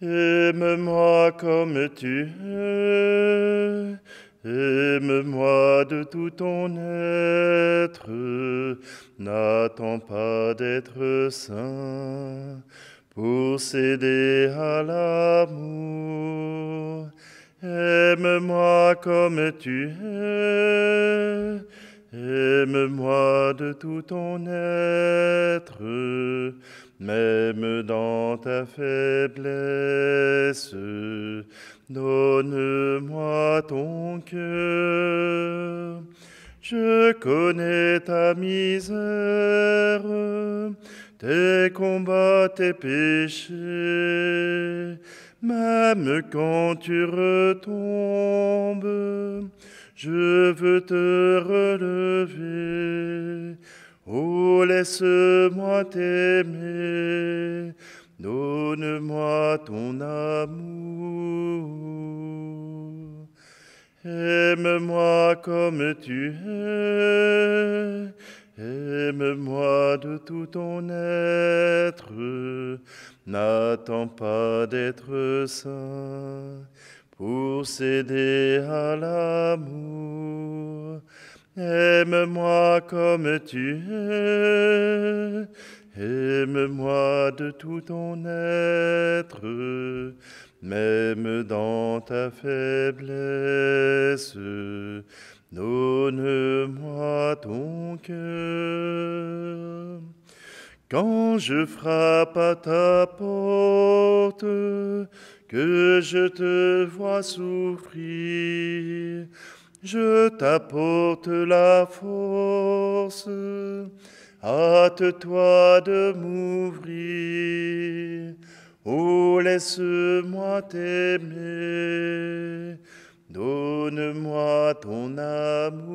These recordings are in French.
Aime-moi comme tu es, aime-moi de tout ton être, n'attends pas d'être saint pour céder à l'amour. Aime-moi comme tu es, aime-moi de tout ton être, même dans ta faiblesse, donne-moi ton cœur. Je connais ta misère, tes combats, tes péchés, même quand tu retombes, je veux te relever. Oh, laisse-moi t'aimer, donne-moi ton amour. Aime-moi comme tu es, aime-moi de tout ton être, n'attends pas d'être saint pour céder à l'amour. Aime-moi comme tu es, aime-moi de tout ton être, même dans ta faiblesse, donne-moi ton cœur. Quand je frappe à ta porte, que je te vois souffrir, je t'apporte la force, hâte-toi de m'ouvrir. Oh, laisse-moi t'aimer, donne-moi ton amour.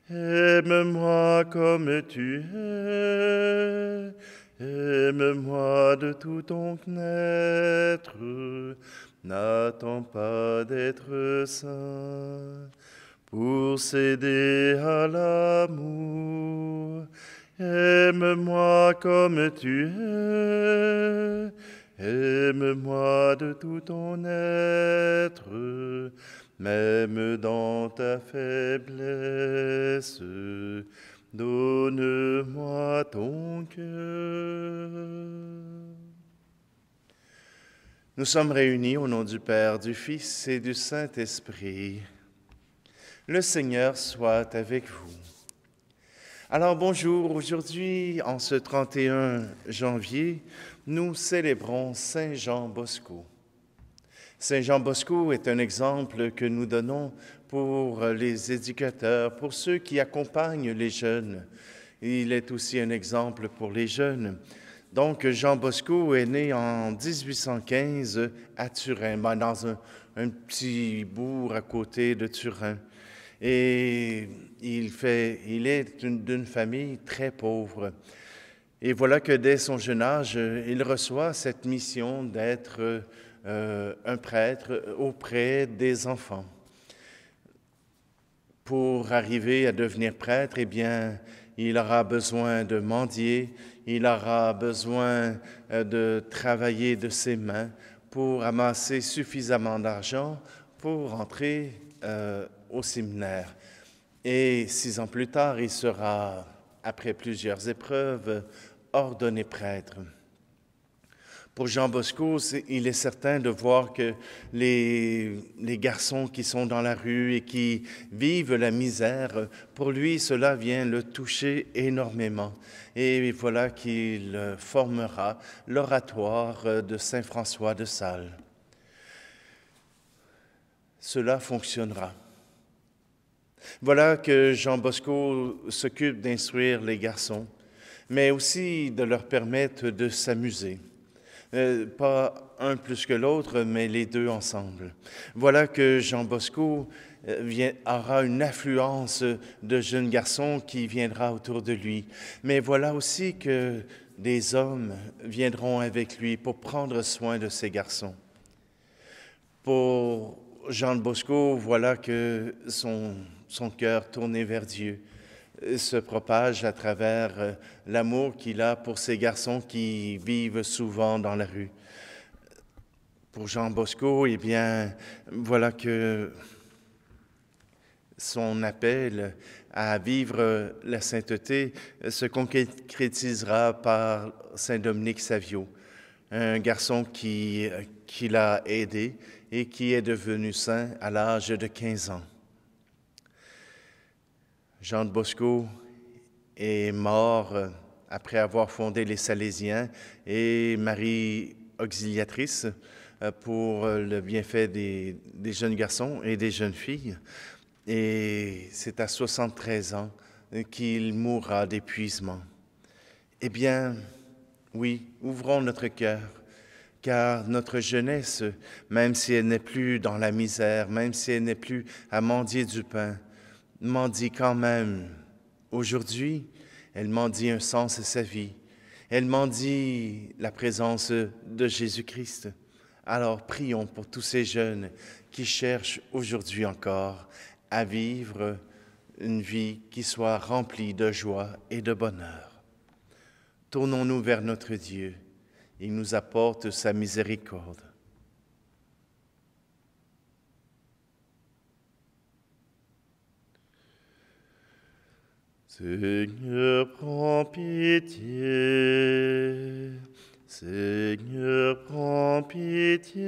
Aime-moi comme tu es, aime-moi de tout ton être, n'attends pas d'être saint pour céder à l'amour. Aime-moi comme tu es, aime-moi de tout ton être, même dans ta faiblesse, donne-moi ton cœur. Nous sommes réunis au nom du Père, du Fils et du Saint-Esprit. Le Seigneur soit avec vous. Alors bonjour, aujourd'hui, en ce 31 janvier, nous célébrons Saint Jean Bosco. Saint Jean Bosco est un exemple que nous donnons pour les éducateurs, pour ceux qui accompagnent les jeunes. Il est aussi un exemple pour les jeunes. Donc, Jean Bosco est né en 1815 à Turin, dans un petit bourg à côté de Turin. Et il est d'une famille très pauvre. Et voilà que dès son jeune âge, il reçoit cette mission d'être un prêtre auprès des enfants. Pour arriver à devenir prêtre, eh bien, il aura besoin de mendier, il aura besoin de travailler de ses mains pour amasser suffisamment d'argent pour entrer au séminaire. Et 6 ans plus tard, il sera, après plusieurs épreuves, ordonné prêtre. Pour Jean Bosco, il est certain de voir que les garçons qui sont dans la rue et qui vivent la misère, pour lui, cela vient le toucher énormément. Et voilà qu'il formera l'oratoire de Saint François de Sales. Cela fonctionnera. Voilà que Jean Bosco s'occupe d'instruire les garçons, mais aussi de leur permettre de s'amuser. Pas un plus que l'autre, mais les deux ensemble. Voilà que Jean Bosco aura une affluence de jeunes garçons qui viendra autour de lui. Mais voilà aussi que des hommes viendront avec lui pour prendre soin de ces garçons. Pour Jean Bosco, voilà que son cœur tourné vers Dieu se propage à travers l'amour qu'il a pour ces garçons qui vivent souvent dans la rue. Pour Jean Bosco, eh bien, voilà que son appel à vivre la sainteté se concrétisera par Saint Dominique Savio, un garçon qui l'a aidé et qui est devenu saint à l'âge de 15 ans. Jean de Bosco est mort après avoir fondé les Salésiens et Marie Auxiliatrice pour le bienfait des jeunes garçons et des jeunes filles. Et c'est à 73 ans qu'il mourra d'épuisement. Eh bien, oui, ouvrons notre cœur, car notre jeunesse, même si elle n'est plus dans la misère, même si elle n'est plus à mendier du pain, mendie quand même. Aujourd'hui, elle mendie un sens à sa vie. Elle mendie la présence de Jésus-Christ. Alors prions pour tous ces jeunes qui cherchent aujourd'hui encore à vivre une vie qui soit remplie de joie et de bonheur. Tournons-nous vers notre Dieu. Il nous apporte sa miséricorde. Seigneur, prends pitié. Seigneur, prends pitié.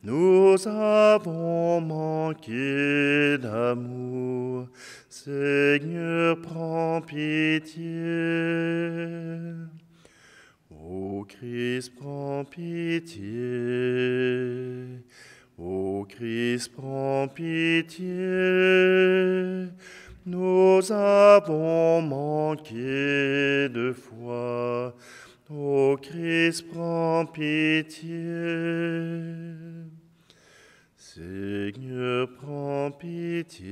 Nous avons manqué d'amour. Seigneur, prends pitié. Ô Christ, prends pitié. Ô Christ, prends pitié. Nous avons manqué de foi. Ô Christ, prends pitié. Seigneur, prends pitié.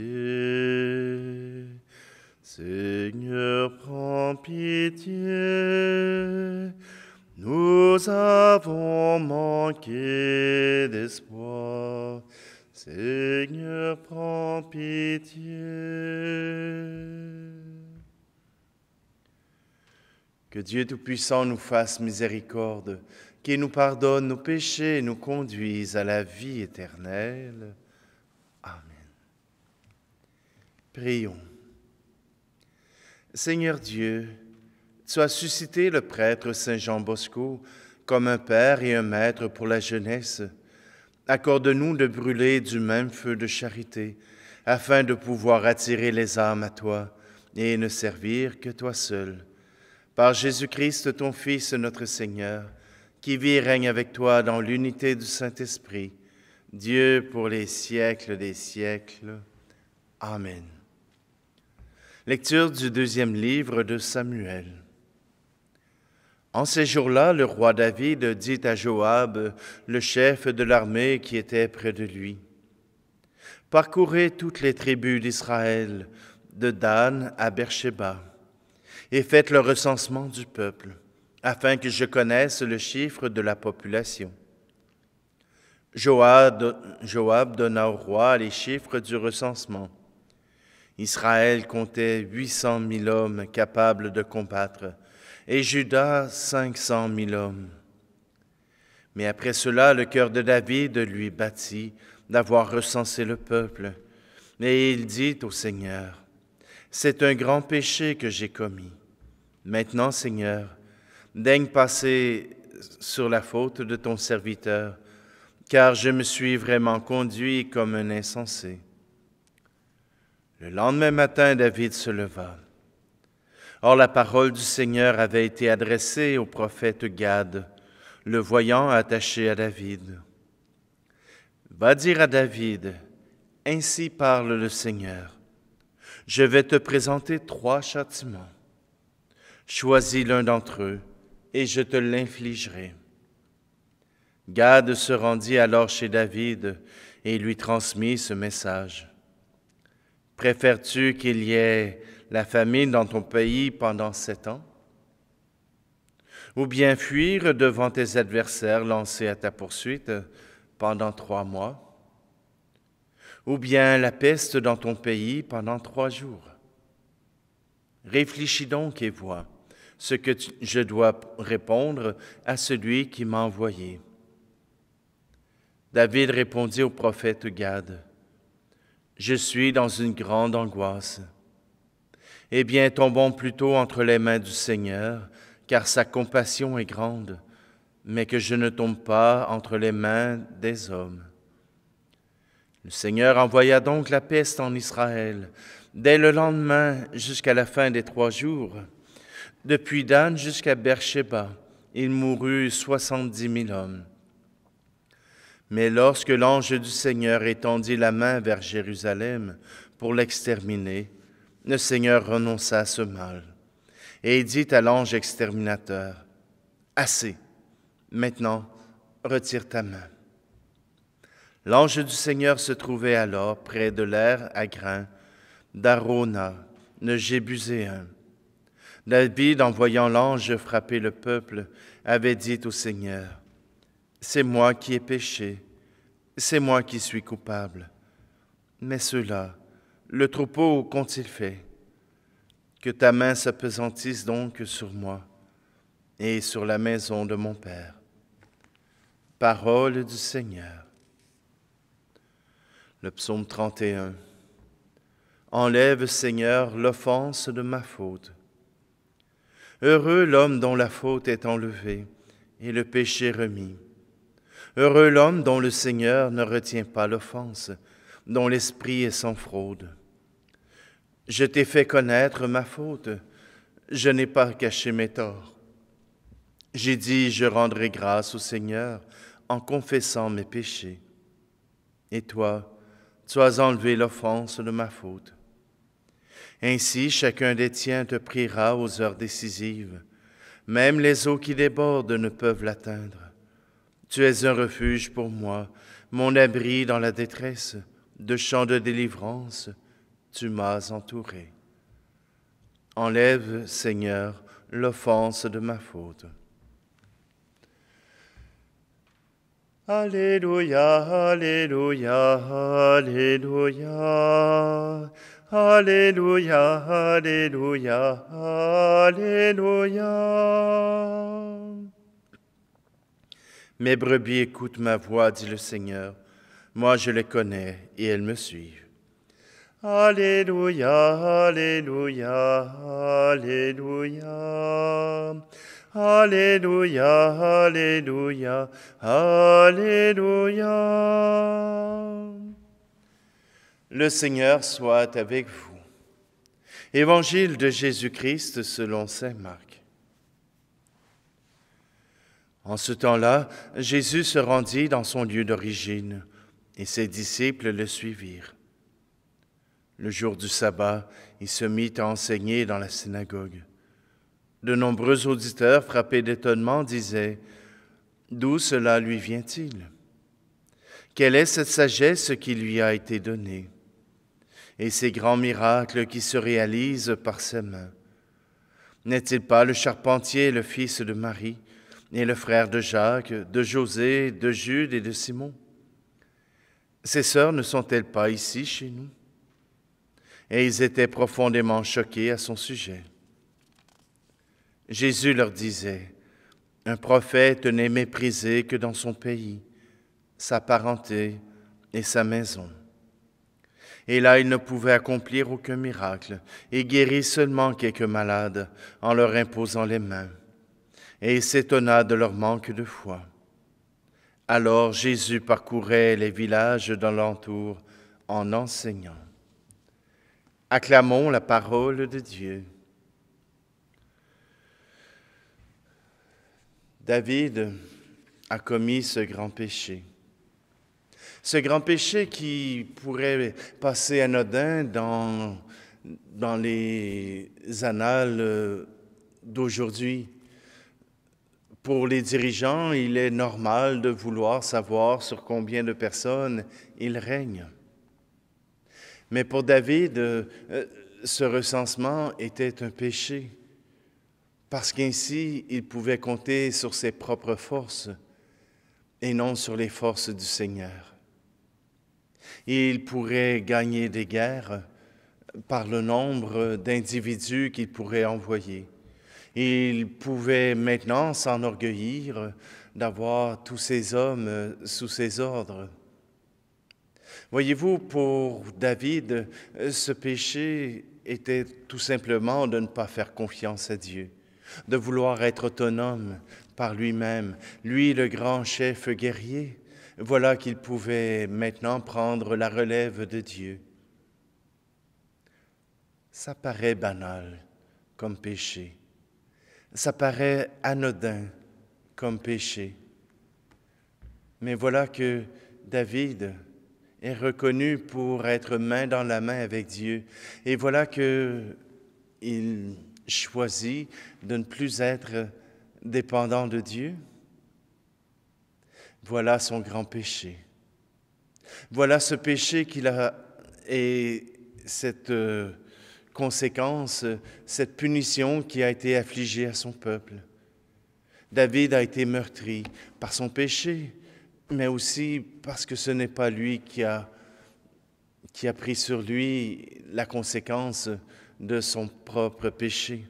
Seigneur, prends pitié. Nous avons manqué d'espoir. Seigneur, prends pitié. Que Dieu Tout-Puissant nous fasse miséricorde, qu'il nous pardonne nos péchés et nous conduise à la vie éternelle. Amen. Prions. Seigneur Dieu, tu as suscité le prêtre Saint Jean Bosco comme un père et un maître pour la jeunesse. Accorde-nous de brûler du même feu de charité, afin de pouvoir attirer les âmes à toi et ne servir que toi seul. Par Jésus-Christ, ton Fils, notre Seigneur, qui vit et règne avec toi dans l'unité du Saint-Esprit, Dieu pour les siècles des siècles. Amen. Lecture du deuxième livre de Samuel. En ces jours-là, le roi David dit à Joab, le chef de l'armée qui était près de lui, « Parcourez toutes les tribus d'Israël, de Dan à Beersheba, et faites le recensement du peuple, afin que je connaisse le chiffre de la population. » Joab donna au roi les chiffres du recensement. Israël comptait 800 000 hommes capables de combattre, et Juda 500 000 hommes. Mais après cela, le cœur de David lui battit d'avoir recensé le peuple, et il dit au Seigneur, « C'est un grand péché que j'ai commis. Maintenant, Seigneur, daigne passer sur la faute de ton serviteur, car je me suis vraiment conduit comme un insensé. » Le lendemain matin, David se leva. Or, la parole du Seigneur avait été adressée au prophète Gad, le voyant attaché à David. « Va dire à David, ainsi parle le Seigneur, je vais te présenter 3 châtiments. Choisis l'un d'entre eux, et je te l'infligerai. » Gad se rendit alors chez David et lui transmit ce message. « Préfères-tu qu'il y ait la famine dans ton pays pendant 7 ans? Ou bien fuir devant tes adversaires lancés à ta poursuite pendant 3 mois? Ou bien la peste dans ton pays pendant 3 jours? Réfléchis donc et vois ce que je dois répondre à celui qui m'a envoyé. » David répondit au prophète Gad, « Je suis dans une grande angoisse. Eh bien, tombons plutôt entre les mains du Seigneur, car sa compassion est grande, mais que je ne tombe pas entre les mains des hommes. » Le Seigneur envoya donc la peste en Israël, dès le lendemain jusqu'à la fin des 3 jours. Depuis Dan jusqu'à Beersheba, il mourut 70 000 hommes. Mais lorsque l'ange du Seigneur étendit la main vers Jérusalem pour l'exterminer, le Seigneur renonça à ce mal et dit à l'ange exterminateur, « Assez, maintenant retire ta main. » L'ange du Seigneur se trouvait alors près de l'aire à grains d'Arona, le Jébuséen. David, en voyant l'ange frapper le peuple, avait dit au Seigneur, « C'est moi qui ai péché, c'est moi qui suis coupable. Mais ceux-là, le troupeau qu'ont-ils fait? Que ta main s'appesantisse donc sur moi et sur la maison de mon Père. » Parole du Seigneur. Le psaume 31. Enlève, Seigneur, l'offense de ma faute. Heureux l'homme dont la faute est enlevée et le péché remis. Heureux l'homme dont le Seigneur ne retient pas l'offense, dont l'esprit est sans fraude. Je t'ai fait connaître ma faute, je n'ai pas caché mes torts. J'ai dit, je rendrai grâce au Seigneur en confessant mes péchés. Et toi, tu as enlevé l'offense de ma faute. Ainsi, chacun des tiens te priera aux heures décisives. Même les eaux qui débordent ne peuvent l'atteindre. Tu es un refuge pour moi, mon abri dans la détresse. De chants de délivrance, tu m'as entouré. Enlève, Seigneur, l'offense de ma faute. Alléluia, Alléluia, Alléluia, Alléluia, Alléluia, Alléluia. Mes brebis écoutent ma voix, dit le Seigneur. Moi je les connais et elles me suivent. Alléluia, Alléluia, Alléluia. Alléluia, Alléluia, Alléluia. Le Seigneur soit avec vous. Évangile de Jésus-Christ selon saint Marc. En ce temps-là, Jésus se rendit dans son lieu d'origine et ses disciples le suivirent. Le jour du sabbat, il se mit à enseigner dans la synagogue. De nombreux auditeurs, frappés d'étonnement, disaient « D'où cela lui vient-il? Quelle est cette sagesse qui lui a été donnée? Et ces grands miracles qui se réalisent par ses mains? N'est-il pas le charpentier, le fils de Marie, et le frère de Jacques, de José, de Jude et de Simon? Ses sœurs ne sont-elles pas ici chez nous? » Et ils étaient profondément choqués à son sujet. Jésus leur disait, « Un prophète n'est méprisé que dans son pays, sa parenté et sa maison. » Et là, il ne pouvait accomplir aucun miracle et guérit seulement quelques malades en leur imposant les mains. Et il s'étonna de leur manque de foi. Alors Jésus parcourait les villages d'alentour en enseignant. Acclamons la parole de Dieu. David a commis ce grand péché. Ce grand péché qui pourrait passer anodin dans les annales d'aujourd'hui. Pour les dirigeants, il est normal de vouloir savoir sur combien de personnes ils règnent. Mais pour David, ce recensement était un péché, parce qu'ainsi, il pouvait compter sur ses propres forces et non sur les forces du Seigneur. Il pourrait gagner des guerres par le nombre d'individus qu'il pourrait envoyer. Il pouvait maintenant s'enorgueillir d'avoir tous ces hommes sous ses ordres. Voyez-vous, pour David, ce péché était tout simplement de ne pas faire confiance à Dieu, de vouloir être autonome par lui-même, lui le grand chef guerrier. Voilà qu'il pouvait maintenant prendre la relève de Dieu. Ça paraît banal comme péché. Ça paraît anodin comme péché. Mais voilà que David est reconnu pour être main dans la main avec Dieu. Et voilà qu'il choisit de ne plus être dépendant de Dieu. Voilà son grand péché. Voilà ce péché qu'il a et cette conséquence, cette punition qui a été affligée à son peuple. David a été meurtri par son péché, mais aussi parce que ce n'est pas lui qui a pris sur lui la conséquence de son propre péché.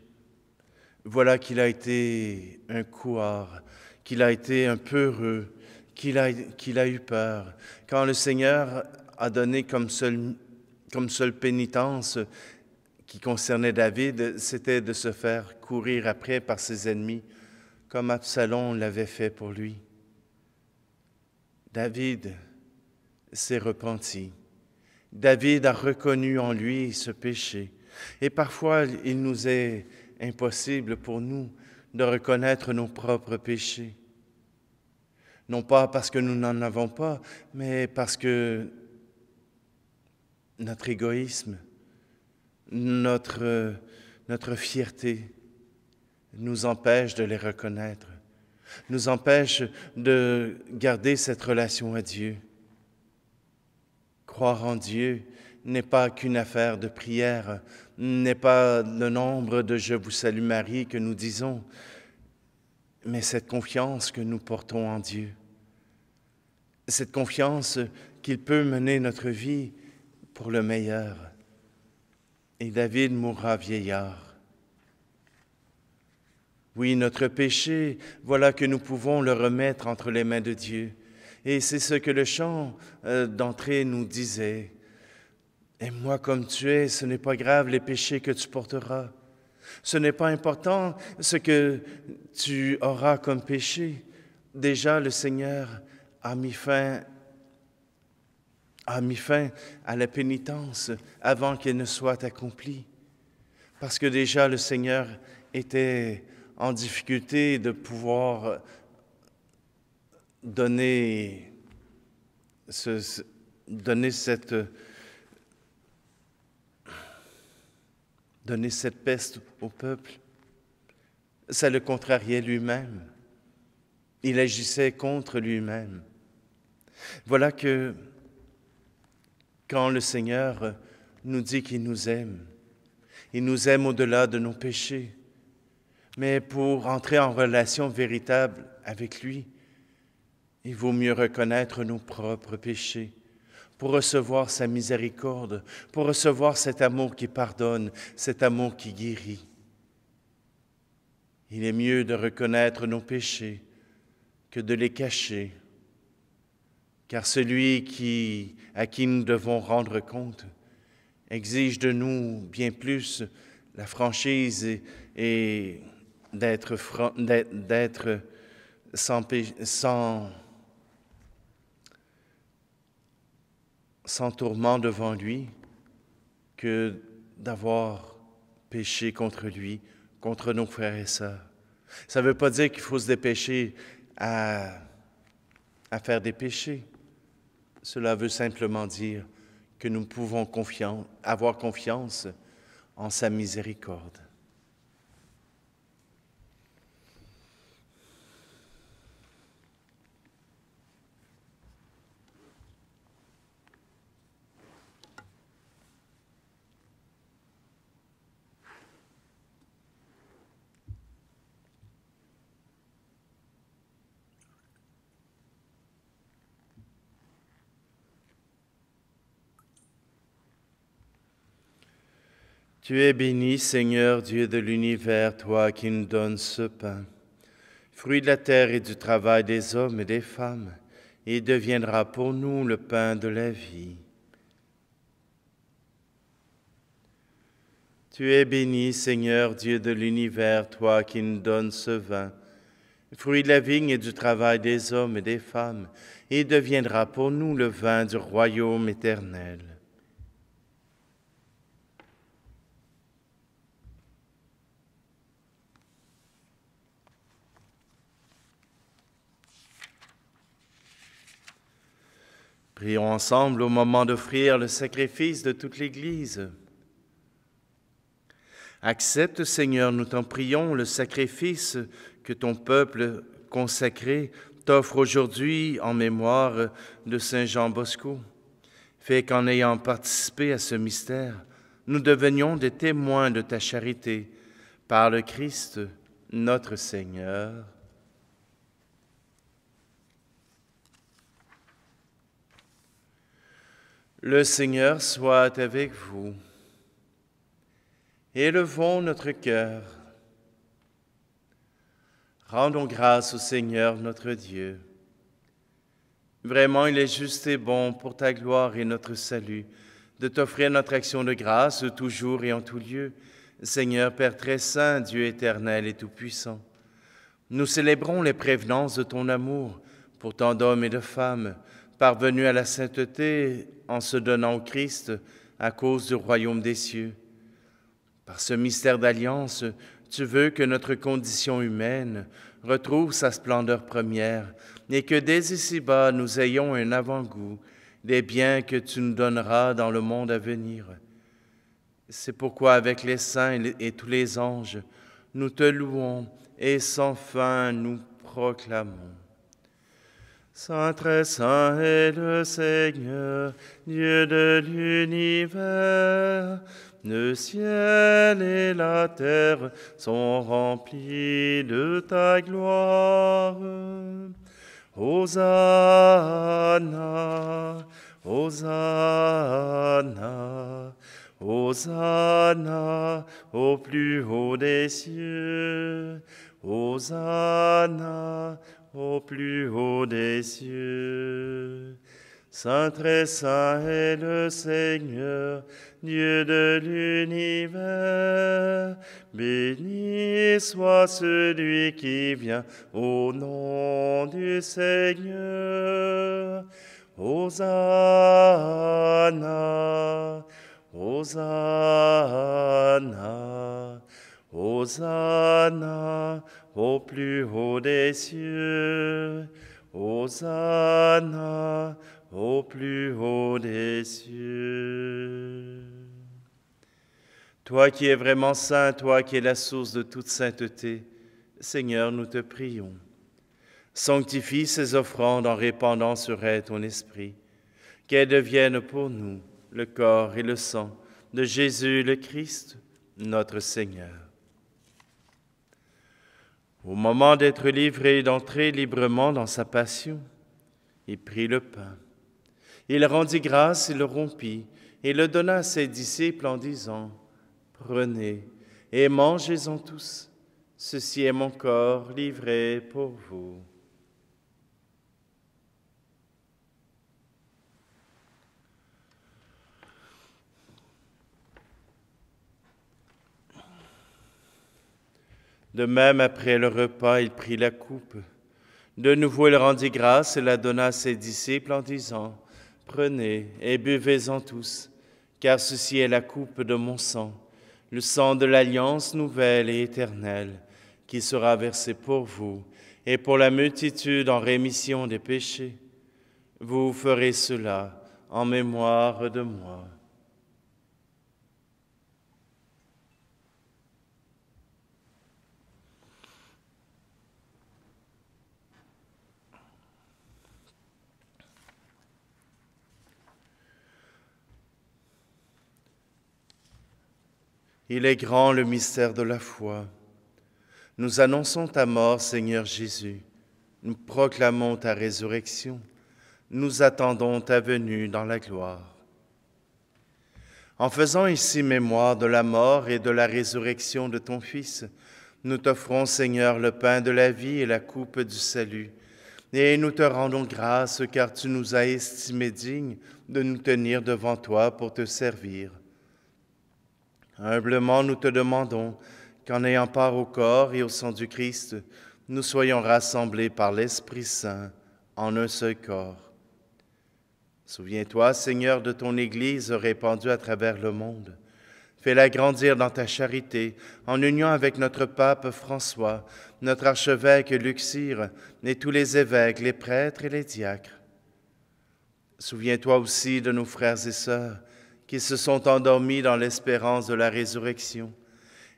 Voilà qu'il a été un couard, qu'il a été un peureux, qu'il a eu peur. Quand le Seigneur a donné comme seule pénitence qui concernait David, c'était de se faire courir après par ses ennemis, comme Absalom l'avait fait pour lui. David s'est repenti. David a reconnu en lui ce péché. Et parfois, il nous est impossible pour nous de reconnaître nos propres péchés. Non pas parce que nous n'en avons pas, mais parce que notre égoïsme, notre fierté nous empêche de les reconnaître, nous empêche de garder cette relation à Dieu. Croire en Dieu n'est pas qu'une affaire de prière, n'est pas le nombre de « Je vous salue Marie » que nous disons, mais cette confiance que nous portons en Dieu, cette confiance qu'il peut mener notre vie pour le meilleur. Et David mourra vieillard. Oui, notre péché, voilà que nous pouvons le remettre entre les mains de Dieu. Et c'est ce que le chant d'entrée nous disait. « Aime-moi comme tu es, ce n'est pas grave les péchés que tu porteras. Ce n'est pas important ce que tu auras comme péché. Déjà, le Seigneur a mis fin à la pénitence avant qu'elle ne soit accomplie. Parce que déjà, le Seigneur était en difficulté de pouvoir donner cette peste au peuple. Ça le contrariait lui-même. Il agissait contre lui-même. Voilà que quand le Seigneur nous dit qu'il nous aime au-delà de nos péchés. Mais pour entrer en relation véritable avec lui, il vaut mieux reconnaître nos propres péchés pour recevoir sa miséricorde, pour recevoir cet amour qui pardonne, cet amour qui guérit. Il est mieux de reconnaître nos péchés que de les cacher, car celui à qui nous devons rendre compte exige de nous bien plus la franchise et d'être sans tourment devant lui que d'avoir péché contre lui, contre nos frères et sœurs. Ça ne veut pas dire qu'il faut se dépêcher à faire des péchés. Cela veut simplement dire que nous pouvons avoir confiance en sa miséricorde. Tu es béni, Seigneur, Dieu de l'univers, toi qui nous donnes ce pain, fruit de la terre et du travail des hommes et des femmes, et deviendra pour nous le pain de la vie. Tu es béni, Seigneur, Dieu de l'univers, toi qui nous donnes ce vin, fruit de la vigne et du travail des hommes et des femmes, et deviendra pour nous le vin du royaume éternel. Prions ensemble au moment d'offrir le sacrifice de toute l'Église. Accepte, Seigneur, nous t'en prions, le sacrifice que ton peuple consacré t'offre aujourd'hui en mémoire de Saint Jean Bosco. Fais qu'en ayant participé à ce mystère, nous devenions des témoins de ta charité par le Christ, notre Seigneur. Le Seigneur soit avec vous. Élevons notre cœur. Rendons grâce au Seigneur notre Dieu. Vraiment, il est juste et bon pour ta gloire et notre salut de t'offrir notre action de grâce toujours et en tout lieu. Seigneur Père très saint, Dieu éternel et tout-puissant, nous célébrons les prévenances de ton amour pour tant d'hommes et de femmes, parvenus à la sainteté en se donnant au Christ à cause du royaume des cieux. Par ce mystère d'alliance, tu veux que notre condition humaine retrouve sa splendeur première et que dès ici-bas nous ayons un avant-goût des biens que tu nous donneras dans le monde à venir. C'est pourquoi avec les saints et tous les anges, nous te louons et sans fin nous proclamons. Saint très saint est le Seigneur, Dieu de l'univers. Le ciel et la terre sont remplis de ta gloire. Hosanna, Hosanna, Hosanna au plus haut des cieux. Hosanna au plus haut des cieux. Saint très saint est le Seigneur, Dieu de l'univers. Béni soit celui qui vient au nom du Seigneur. Hosanna, Hosanna, Hosanna au plus haut des cieux. Hosanna au plus haut des cieux. Toi qui es vraiment saint, toi qui es la source de toute sainteté, Seigneur, nous te prions. Sanctifie ces offrandes en répandant sur elles ton esprit, qu'elles deviennent pour nous le corps et le sang de Jésus le Christ, notre Seigneur. Au moment d'être livré et d'entrer librement dans sa passion, il prit le pain. Il rendit grâce et le rompit, et le donna à ses disciples en disant, « Prenez et mangez-en tous, ceci est mon corps livré pour vous. » De même, après le repas, il prit la coupe. De nouveau, il rendit grâce et la donna à ses disciples en disant, « Prenez et buvez-en tous, car ceci est la coupe de mon sang, le sang de l'alliance nouvelle et éternelle, qui sera versé pour vous et pour la multitude en rémission des péchés. Vous ferez cela en mémoire de moi. » Il est grand le mystère de la foi. Nous annonçons ta mort, Seigneur Jésus. Nous proclamons ta résurrection. Nous attendons ta venue dans la gloire. En faisant ici mémoire de la mort et de la résurrection de ton Fils, nous t'offrons, Seigneur, le pain de la vie et la coupe du salut. Et nous te rendons grâce car tu nous as estimés dignes de nous tenir devant toi pour te servir. Humblement, nous te demandons qu'en ayant part au corps et au sang du Christ, nous soyons rassemblés par l'Esprit Saint en un seul corps. Souviens-toi, Seigneur, de ton Église répandue à travers le monde. Fais-la grandir dans ta charité, en union avec notre pape François, notre archevêque Luxire, et tous les évêques, les prêtres et les diacres. Souviens-toi aussi de nos frères et sœurs qui se sont endormis dans l'espérance de la résurrection,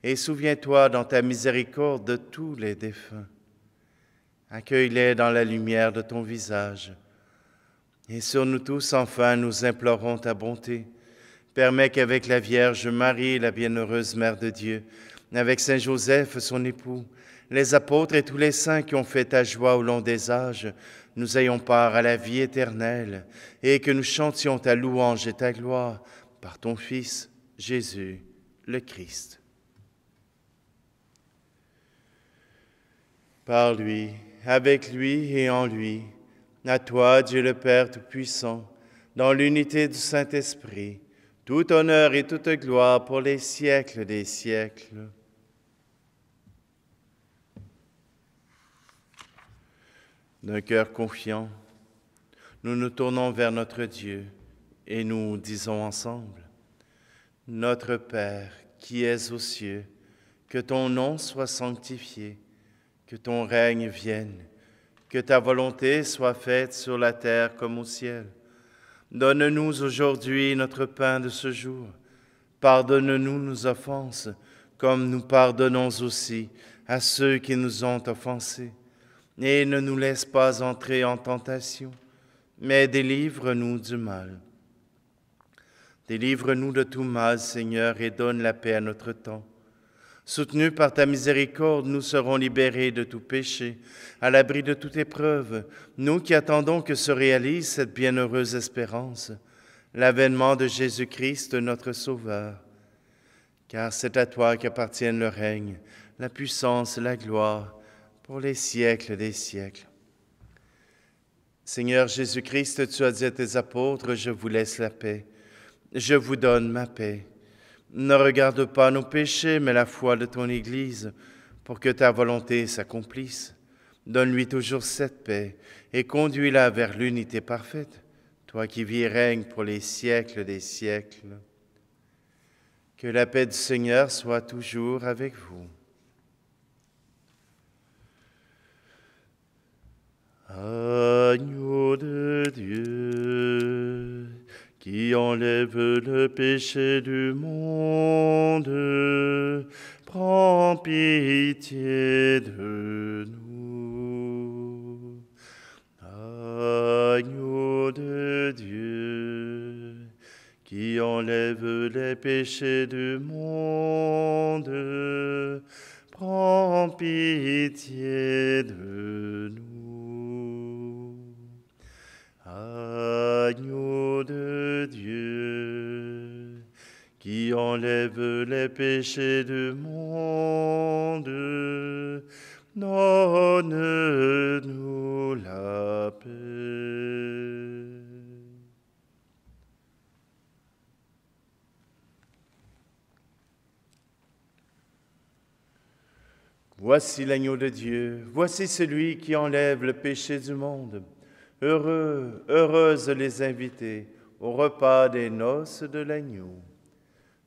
et souviens-toi dans ta miséricorde de tous les défunts. Accueille-les dans la lumière de ton visage. Et sur nous tous, enfin, nous implorons ta bonté. Permets qu'avec la Vierge Marie, la bienheureuse Mère de Dieu, avec Saint Joseph, son époux, les apôtres et tous les saints qui ont fait ta joie au long des âges, nous ayons part à la vie éternelle et que nous chantions ta louange et ta gloire par ton Fils, Jésus, le Christ. Par lui, avec lui et en lui, à toi, Dieu le Père Tout-Puissant, dans l'unité du Saint-Esprit, tout honneur et toute gloire pour les siècles des siècles. D'un cœur confiant, nous nous tournons vers notre Dieu et nous disons ensemble: Notre Père qui es aux cieux, que ton nom soit sanctifié, que ton règne vienne, que ta volonté soit faite sur la terre comme au ciel. Donne-nous aujourd'hui notre pain de ce jour. Pardonne-nous nos offenses, comme nous pardonnons aussi à ceux qui nous ont offensés. Et ne nous laisse pas entrer en tentation, mais délivre-nous du mal. Délivre-nous de tout mal, Seigneur, et donne la paix à notre temps. Soutenus par ta miséricorde, nous serons libérés de tout péché, à l'abri de toute épreuve, nous qui attendons que se réalise cette bienheureuse espérance, l'avènement de Jésus-Christ, notre Sauveur. Car c'est à toi qu'appartiennent le règne, la puissance et la gloire, pour les siècles des siècles. Seigneur Jésus-Christ, tu as dit à tes apôtres: je vous laisse la paix, je vous donne ma paix. Ne regarde pas nos péchés, mais la foi de ton Église, pour que ta volonté s'accomplisse. Donne-lui toujours cette paix et conduis-la vers l'unité parfaite, toi qui vis et règnes pour les siècles des siècles. Que la paix du Seigneur soit toujours avec vous. Agneau de Dieu, qui enlève le péché du monde, prends pitié de nous. Agneau de Dieu, qui enlève les péchés du monde, prends pitié de nous. Agneau de Dieu, qui enlève les péchés du monde, donne-nous la paix. Voici l'agneau de Dieu, voici celui qui enlève le péché du monde. Heureux, heureuses les invités au repas des noces de l'agneau.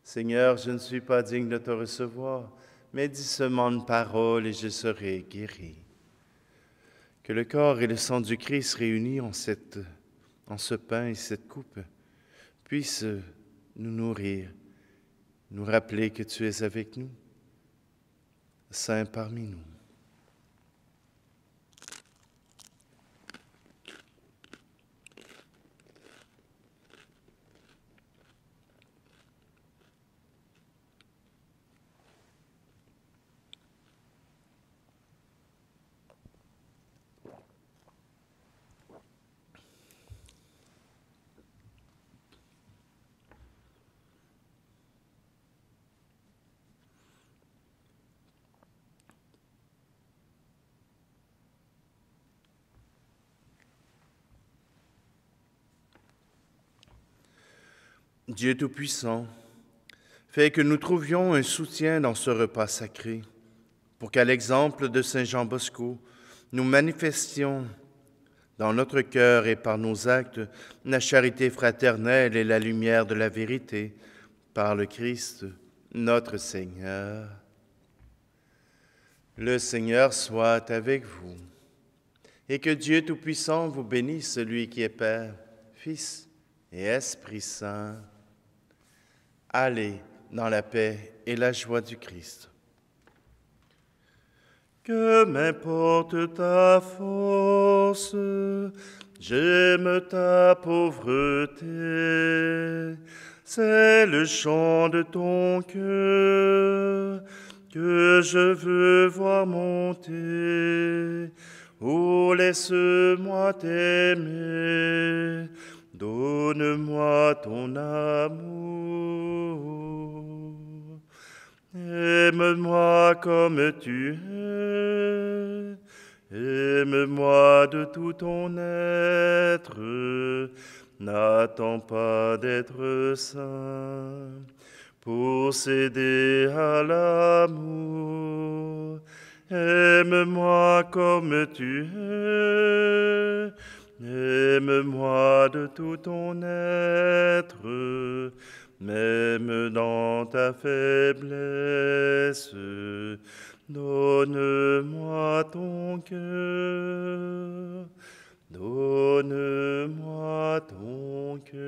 Seigneur, je ne suis pas digne de te recevoir, mais dis seulement une parole et je serai guéri. Que le corps et le sang du Christ réunis en ce pain et cette coupe puissent nous nourrir, nous rappeler que tu es avec nous, Saint parmi nous. Dieu Tout-Puissant, fais que nous trouvions un soutien dans ce repas sacré, pour qu'à l'exemple de Saint Jean Bosco, nous manifestions dans notre cœur et par nos actes la charité fraternelle et la lumière de la vérité, par le Christ, notre Seigneur. Le Seigneur soit avec vous, et que Dieu Tout-Puissant vous bénisse, celui qui est Père, Fils et Esprit Saint. Allez dans la paix et la joie du Christ. Que m'importe ta force, j'aime ta pauvreté, c'est le chant de ton cœur que je veux voir monter. Oh, laisse-moi t'aimer, donne-moi ton amour. Aime-moi comme tu es, aime-moi de tout ton être, n'attends pas d'être saint pour céder à l'amour. Aime-moi comme tu es, aime-moi de tout ton être, même dans ta faiblesse, donne-moi ton cœur, donne-moi ton cœur.